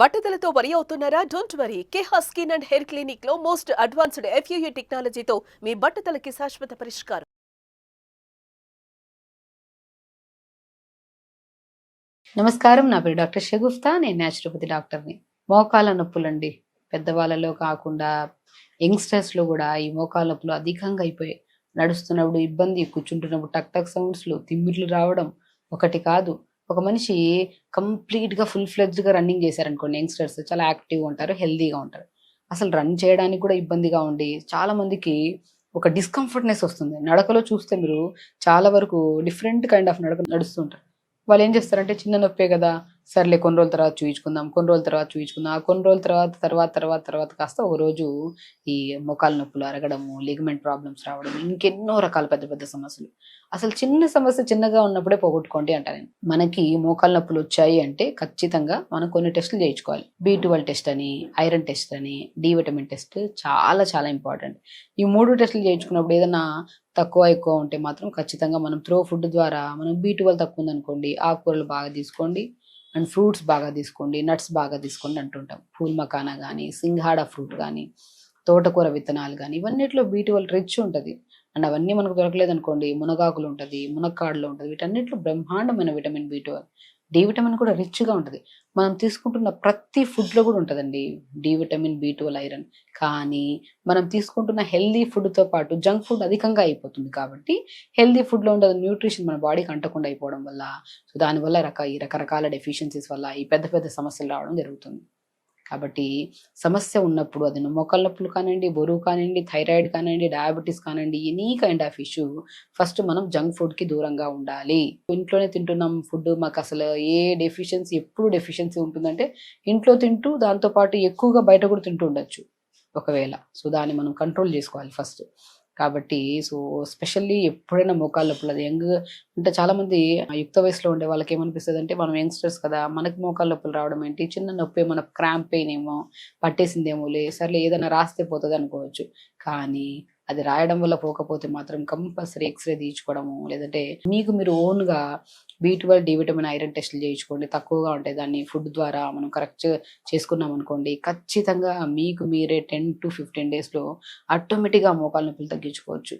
బట్టతలతో వరి అవుతున్నారా? Don't worry. Keha skin and hair clinic లో మోస్ట్ అడ్వాన్స్డ్ FUE టెక్నాలజీతో మీ బట్టతలకి శాశ్వత పరిష్కారం. నమస్కారం. నా పేరు డాక్టర్ షగుఫ్తా. నేను న్యాచురోపతి డాక్టర్ని. మోకాళ్ళ నొప్పులండి. పెద్దవాళ్ళలో కాకుండా యంగ్స్టర్స్లో కూడా ఈ మోకాళ్ళ నొప్పులు అధికంగా అయిపోయాయి. నడుస్తున్నప్పుడు ఇబ్బంది, కూర్చుంటున్నప్పుడు టక్ టక్ సౌండ్స్లు, తిమ్మిర్లు రావడం ఒకటి కాదు. ఒక మనిషి కంప్లీట్గా ఫుల్ ఫ్లెడ్జ్డ్గా రన్నింగ్ చేశారనుకోండి, యంగ్స్టర్స్ చాలా యాక్టివ్గా ఉంటారు, హెల్దీగా ఉంటారు. అసలు రన్ చేయడానికి కూడా ఇబ్బందిగా ఉండి చాలా మందికి ఒక డిస్కంఫర్ట్నెస్ వస్తుంది. నడకలో చూస్తే మీరు చాలా వరకు డిఫరెంట్ కైండ్ ఆఫ్ నడక నడుస్తుంటారు. వాళ్ళు ఏం చేస్తారంటే చిన్న నొప్పే కదా, సర్లే కొన్ని రోజుల తర్వాత చూయించుకుందాం, కొన్ని రోజుల తర్వాత చూయించుకుందాం. ఆ కొన్ని రోజుల తర్వాత కాస్త ఒక రోజు ఈ మోకాళ్ళ నొప్పులు అరగడము, లిగమెంట్ ప్రాబ్లమ్స్ రావడం, ఇంకెన్నో రకాల పెద్ద పెద్ద సమస్యలు. అసలు చిన్న సమస్య చిన్నగా ఉన్నప్పుడే పోగొట్టుకోండి అంట నేను. మనకి మోకాళ్ళ నొప్పులు వచ్చాయి అంటే ఖచ్చితంగా మనం కొన్ని టెస్టులు చేయించుకోవాలి. B12 టెస్ట్ అని, ఐరన్ టెస్ట్ అని, డి విటమిన్ టెస్ట్ చాలా చాలా ఇంపార్టెంట్. ఈ 3 టెస్టులు చేయించుకున్నప్పుడు ఏదైనా తక్కువ ఎక్కువ ఉంటే మాత్రం ఖచ్చితంగా మనం త్రో ఫుడ్ ద్వారా మనం B12 తక్కువ ఉందనుకోండి, ఆకుకూరలు బాగా తీసుకోండి అండ్ ఫ్రూట్స్ బాగా తీసుకోండి, నట్స్ బాగా తీసుకోండి అంటుంటాం. పూల్ మకానా కానీ, సింఘాడా ఫ్రూట్ కానీ, తోటకూర విత్తనాలు కానీ, ఇవన్నిట్లో B12 రిచ్ ఉంటుంది. అండ్ అవన్నీ మనకు దొరకలేదనుకోండి, మునగాకులు ఉంటుంది, మునక్కాడలో ఉంటుంది, వీటన్నిటిలో బ్రహ్మాండమైన విటమిన్ B12. డి విటమిన్ కూడా రిచ్గా ఉంటుంది. మనం తీసుకుంటున్న ప్రతి ఫుడ్లో కూడా ఉంటుందండి డి విటమిన్, B12, ఐరన్. కానీ మనం తీసుకుంటున్న హెల్దీ ఫుడ్తో పాటు జంక్ ఫుడ్ అధికంగా అయిపోతుంది కాబట్టి హెల్దీ ఫుడ్లో ఉండే న్యూట్రిషన్ మన బాడీకి అంటకుండా అయిపోవడం వల్ల, సో దానివల్ల ఈ రకరకాల డెఫిషియన్సీస్ వల్ల ఈ పెద్ద పెద్ద సమస్యలు రావడం జరుగుతుంది. కాబట్టి సమస్య ఉన్నప్పుడు అది మోకాళ్ళ నొప్పులు కానివ్వండి, బరువు కానివ్వండి, థైరాయిడ్ కానివ్వండి, డయాబెటీస్ కానివ్వండి, any kind of issue, first మనం జంక్ ఫుడ్కి దూరంగా ఉండాలి. ఇంట్లోనే తింటున్నాం ఫుడ్, మాకు అసలు ఏ డెఫిషియన్సీ, ఎప్పుడు డెఫిషియన్సీ ఉంటుందంటే ఇంట్లో తింటూ దాంతోపాటు ఎక్కువగా బయట కూడా తింటూ ఉండొచ్చు ఒకవేళ. సో దాన్ని మనం కంట్రోల్ చేసుకోవాలి ఫస్ట్. కాబట్టి సో స్పెషల్లీ ఎప్పుడైనా మోకాళ్ళ నొప్పులు, అది యంగ్ అంటే చాలామంది యుక్త వయసులో ఉండే వాళ్ళకి ఏమనిపిస్తుంది అంటే, మనం యంగ్స్టర్స్ కదా, మనకి మోకాళ్ళ నొప్పులు రావడం ఏంటి, చిన్న నొప్పి, మన క్రాంప్ పెయిన్ ఏమో పట్టేసిందేమోలే, సర్లే ఏదైనా రాస్తే పోతుంది అనుకోవచ్చు. కానీ అది రాయడం వల్ల పోకపోతే మాత్రం కంపల్సరీ ఎక్స్రే తీయించుకోవడము, లేదంటే మీకు మీరు ఓన్గా B12, డి విటమిన్, ఐరన్ టెస్టులు చేయించుకోండి. తక్కువగా ఉంటాయి, దాన్ని ఫుడ్ ద్వారా మనం కరెక్ట్ చేసుకున్నాం అనుకోండి, ఖచ్చితంగా మీకు మీరే 10 to 15 డేస్లో ఆటోమేటిక్గా మోకాళ్ళ నొప్పులు తగ్గించుకోవచ్చు.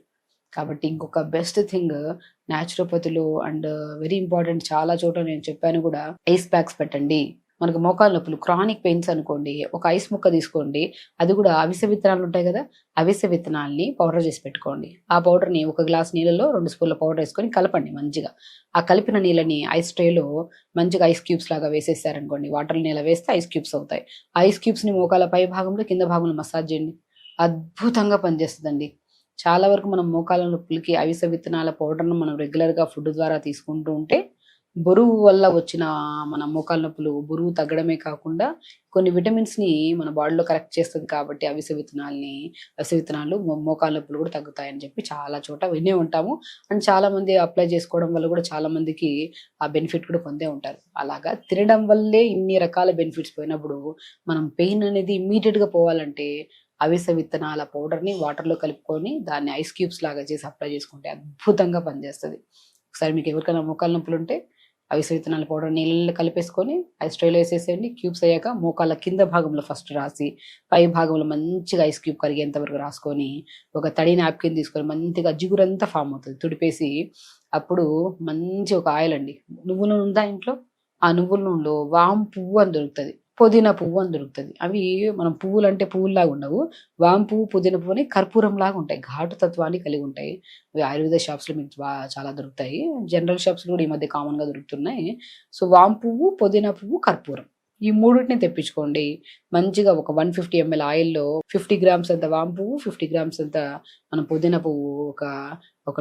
కాబట్టి ఇంకొక బెస్ట్ థింగ్ న్యాచురోపతిలో అండ్ వెరీ ఇంపార్టెంట్, చాలా చోట్ల నేను చెప్పాను కూడా, ఐస్ ప్యాక్స్ పెట్టండి. మనకు మోకాళ్ళ నొప్పులు, క్రానిక్ పెయిన్స్ అనుకోండి, ఒక ఐస్ ముక్క తీసుకోండి. అది కూడా అవిసె విత్తనాలు ఉంటాయి కదా, అవిసె విత్తనాల్ని పౌడర్ చేసి పెట్టుకోండి. ఆ పౌడర్ని ఒక గ్లాస్ నీళ్ళలో 2 స్పూన్ల పౌడర్ వేసుకొని కలపండి మంచిగా. ఆ కలిపిన నీళ్ళని ఐస్ ట్రేలో మంచిగా ఐస్ క్యూబ్స్ లాగా వేసేసారనుకోండి, వాటర్ నీళ్ళ వేస్తే ఐస్ క్యూబ్స్ అవుతాయి. ఐస్ క్యూబ్స్ని మోకాళ్ళ పై భాగంలో, కింద భాగంలో మసాజ్ చేయండి. అద్భుతంగా పనిచేస్తుందండి. చాలా వరకు మనం మోకాళ్ళ నొప్పులకి అవిసె విత్తనాల పౌడర్ను మనం రెగ్యులర్గా ఫుడ్ ద్వారా తీసుకుంటూ ఉంటే, బరువు వల్ల వచ్చిన మన మోకాళ్ళ నొప్పులు బరువు తగ్గడమే కాకుండా కొన్ని విటమిన్స్ని మన బాడీలో కరెక్ట్ చేస్తుంది. కాబట్టి అవిసె విత్తనాలు మోకాళ్ళ నొప్పులు కూడా తగ్గుతాయని చెప్పి చాలా చోట వినే ఉంటాము. అండ్ చాలా మంది అప్లై చేసుకోవడం వల్ల కూడా చాలా మందికి ఆ బెనిఫిట్ కూడా పొందే ఉంటారు. అలాగా తినడం వల్లే ఇన్ని రకాల బెనిఫిట్స్ పోయినప్పుడు, మనం పెయిన్ అనేది ఇమ్మీడియట్గా పోవాలంటే అవిసె విత్తనాల పౌడర్ని వాటర్లో కలుపుకొని దాన్ని ఐస్ క్యూబ్స్ లాగా చేసి అప్లై చేసుకుంటే అద్భుతంగా పనిచేస్తుంది. ఒకసారి మీకు ఎవరికైనా మోకాళ్ళ నొప్పులు ఉంటే అవిసె విత్తనాల పౌడర్ నీళ్ళలో కలిపేసుకొని ఐస్ ట్రేలో వేసేసేయండి. క్యూబ్స్ అయ్యాక మోకాళ్ళ కింద భాగంలో ఫస్ట్ రాసి, పై భాగంలో మంచిగా ఐస్ క్యూబ్ కరిగేంత వరకు రాసుకొని, ఒక తడి నాప్కిన్ తీసుకొని మంచిగా జిగురంతా ఫామ్ అవుతుంది తుడిపేసి, అప్పుడు మంచి ఒక ఆయిల్ అండి, నువ్వుల నూనె ఉందా ఇంట్లో, ఆ నువ్వుల నూనెలో వాము పువ్వు అని దొరుకుతుంది, పుదీనా పువ్వు అని దొరుకుతుంది. అవి మనం పువ్వులు అంటే పువ్వులాగా ఉండవు, వాము పువ్వు, పుదీనా పువ్వు అని కర్పూరం లాగా ఉంటాయి, ఘాటు తత్వాన్ని కలిగి ఉంటాయి. అవి ఆయుర్వేద షాప్స్లో మీకు చాలా దొరుకుతాయి. జనరల్ షాప్స్లో కూడా ఈ మధ్య కామన్గా దొరుకుతున్నాయి. సో వాము పువ్వు, పుదీనా పువ్వు, కర్పూరం, ఈ మూడింటిని తెప్పించుకోండి. మంచిగా ఒక 150 ml ఆయిల్లో 50 గ్రామ్స్ అంత వాము పువ్వు, 50 గ్రామ్స్ అంత మన పుదీనా పువ్వు, ఒక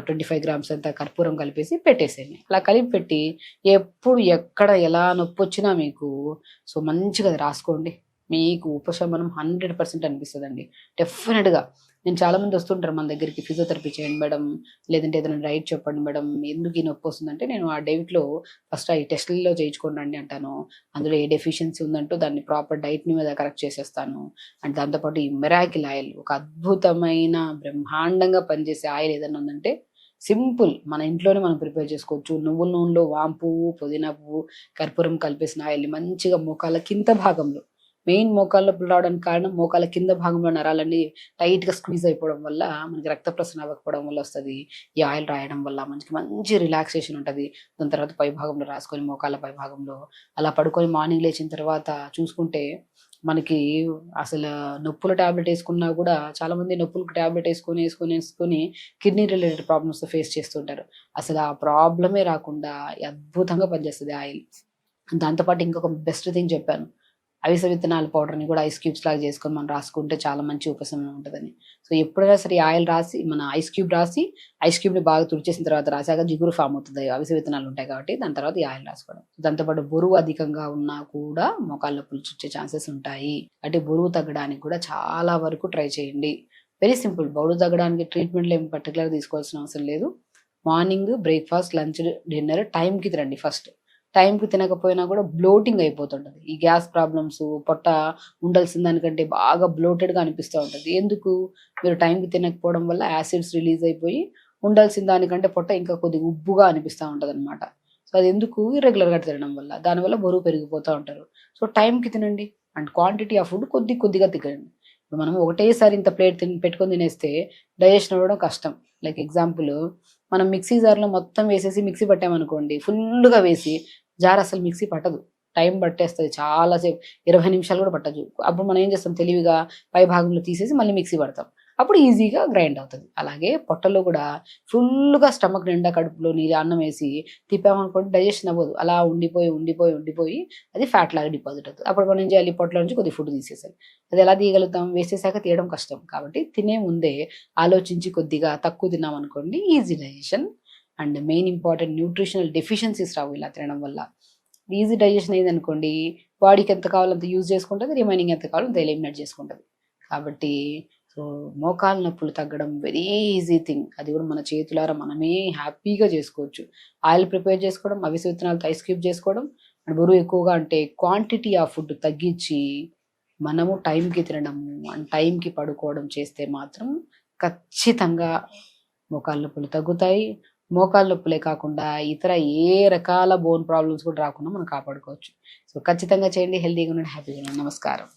25 గ్రామ్స్ అంత కర్పూరం కలిపేసి పెట్టేసేయండి. అలా కలిపి పెట్టి ఎప్పుడు ఎక్కడ ఎలా నొప్పి వచ్చినా మీకు సో మంచిగా అది రాసుకోండి. మీకు ఉపశమనం 100% అనిపిస్తుందండి డెఫినెట్గా. నేను చాలామంది వస్తుంటారు మన దగ్గరికి, ఫిజియోథెరపీ చేయండి మేడం, లేదంటే ఏదైనా డైట్ చెప్పండి మేడం, ఎందుకు ఈ నొప్పి వస్తుందంటే, నేను ఆ డైట్లో ఫస్ట్ ఈ టెస్టుల్లో చేయించుకోండి అంటాను. అందులో ఏ డెఫిషియన్సీ ఉందంటూ దాన్ని ప్రాపర్ డైట్ని మీద కరెక్ట్ చేసేస్తాను. అండ్ దాంతోపాటు ఈ మిరాకిల్ ఆయిల్, ఒక అద్భుతమైన బ్రహ్మాండంగా పనిచేసే ఆయిల్ ఏదైనా ఉందంటే సింపుల్ మన ఇంట్లోనే మనం ప్రిపేర్ చేసుకోవచ్చు. నువ్వుల నూనెలో వాము పువ్వు, పుదీనా పువ్వు, కర్పూరం కలిపేసిన ఆయిల్‌ని మంచిగా మోకాళ్ళ కింద భాగంలో, మెయిన్ మోకాళ్ళ నొప్పులు రావడానికి కారణం మోకాళ్ళ కింద భాగంలో నరాలన్నీ టైట్‌గా స్క్వీజ్ అయిపోవడం వల్ల, మనకి రక్త ప్రసరణ అవ్వకపోవడం వల్ల వస్తది. ఈ ఆయిల్ రాయడం వల్ల మనకి మంచి రిలాక్సేషన్ ఉంటది. దాని తర్వాత పై భాగంలో రాసుకొని మోకాళ్ళ పై భాగంలో అలా పడుకొని మార్నింగ్ లేచిన తర్వాత చూసుకుంటే మనకి అసలు నొప్పుల టాబ్లెట్ ఏసుకున్నా గూడా చాలామంది నొప్పులకు టాబ్లెట్ ఏసుకొని కిడ్నీ రిలేటెడ్ ప్రాబ్లమ్స్ ఫేస్ చేస్తుంటారు. అసలు ఆ ప్రాబ్లమే రాకుండా అద్భుతంగా పనిచేస్తది ఆ ఆయిల్. దాంతో పాటు ఇంకొక బెస్ట్ థింగ్ చెప్పాను. అవిసె విత్తనాల పౌడర్‌ని కూడా ఐస్ క్యూబ్స్ లాగా చేసుకొని మనం రాసుకుంటే చాలా మంచి ఉపశమనం ఉంటదని. సో, ఎప్పుడైనా సరే ఈ ఆయిల్ రాసి మన ఐస్ క్యూబ్ రాసి, ఐస్ క్యూబ్‌ని బాగా తుడిచేసిన తర్వాత రాసాక జిగురు ఫార్మ్ అవుతది. అవిసె విత్తనాలు ఉంటాయి కాబట్టి దాని తర్వాత ఈ ఆయిల్ రాసుకోవడం. దాంతో పాటు బరువు అధికంగా ఉన్నా కూడా మోకాళ్ళ నొప్పులు చుచ్చే ఛాన్సెస్ ఉంటాయి. అంటే బరువు తగ్గడానికి కూడా చాలా వరకు ట్రై చేయండి. Very simple. బరువు తగ్గడానికి ట్రీట్మెంట్‌లు ఏమి పర్టిక్యులర్‌గా తీసుకోవాల్సిన అవసరం లేదు. మార్నింగ్ బ్రేక్‌ఫాస్ట్, లంచ్, డిన్నర్ టైంకి తినండి ఫస్ట్. టైంకి తినకపోయినా కూడా బ్లోటింగ్ అయిపోతుంటది. ఈ గ్యాస్ ప్రాబ్లమ్స్, పొట్ట ఉండాల్సిన దానికంటే బాగా బ్లోటెడ్‌గా అనిపిస్తా ఉంటది. ఎందుకు? మీరు టైంకి తినకపోవడం వల్ల యాసిడ్స్ రిలీజ్ అయిపోయి ఉండాల్సిన దానికంటే పొట్ట ఇంకా కొద్దిగా ఉబ్బుగా అనిపిస్తా ఉంటదనమాట. సో, అదెందుకు? ఇర్రెగ్యులర్‌గా తినడం వల్ల. దానివల్ల బరువు పెరిగిపోతా ఉంటారు. సో, టైంకి తినండి. అండ్ క్వాంటిటీ ఆఫ్ ఫుడ్ కొద్దిగా తినండి. ఇప్పుడు మనం ఒకటేసారి ఇంత ప్లేట్ పెట్టుకొని తినేస్తే డైజెషన్ అవ్వడం కష్టం. లైక్ ఎగ్జాంపుల్, మనం మిక్సీ జార్‌లో మొత్తం వేసేసి మిక్సీ పట్టామనుకోండి, ఫుల్లుగా వేసి జార్ అసలు మిక్సీ పట్టదు. టైం పట్టేస్తది చాలా సేపు. 20 నిమిషాలు కూడా పట్టదు. అప్పుడు మనం ఏం చేస్తాం, తెలివిగా పై భాగంలో తీసేసి మళ్ళీ మిక్సీ పడతాం. అప్పుడు ఈజీగా గ్రైండ్ అవుతది. అలాగే పొట్టలో కూడా ఫుల్లుగా స్టమక్ నిండా కడుపులో అన్నం వేసి తిప్పామనుకోండి డైజెషన్ అవ్వదు. అలా ఉండిపోయి అది ఫ్యాట్ లాగా డిపాజిట్ అవుతది. అప్పుడు మనం ఏం చేయాలి, పొట్టలో నుంచి కొద్దిగా ఫుడ్ తీసేయాలి. అది ఎలా తీయగలుగుతాం? వేసేసాక తీయడం కష్టం. కాబట్టి తినే ముందే ఆలోచించి కొద్దిగా తక్కువ తిన్నామనుకోండి easy digestion. And main important nutritional deficiencies రావు ఇలా తినడం వల్ల. ఈజీ డైజెషన్ అయిందనుకోండి, బాడీకి ఎంత కావాలో అంత యూజ్ చేసుకుంటది. రిమైనింగ్ ఎంత కావాలో అంత ఎలిమినేట్ చేసుకుంటది. కాబట్టి సో, మోకాళ్ళ నొప్పులు తగ్గడం వెరీ ఈజీ థింగ్. అది కూడా మన చేతులారా మనమే హ్యాపీగా చేసుకోవచ్చు. ఆయిల్ ప్రిపేర్ చేసుకోవడం, అవిసె విత్తనాలతో ఐస్ క్యూబ్ చేసుకోవడం, అండ్ బరువు ఎక్కువగా అంటే క్వాంటిటీ ఆఫ్ ఫుడ్ తగ్గించి మనము టైంకి తినడము అండ్ టైంకి పడుకోవడం చేస్తే మాత్రం ఖచ్చితంగా మోకాళ్ళ నొప్పులు తగ్గుతాయి. మోకాళ్ళ నొప్పులే కాకుండా ఇతర ఏ రకాల బోన్ ప్రాబ్లమ్స్ కూడా రాకుండా మనం కాపాడుకోవచ్చు. సో, ఖచ్చితంగా చేయండి. హెల్తీగా ఉండండి. హ్యాపీగా ఉండండి. నమస్కారం.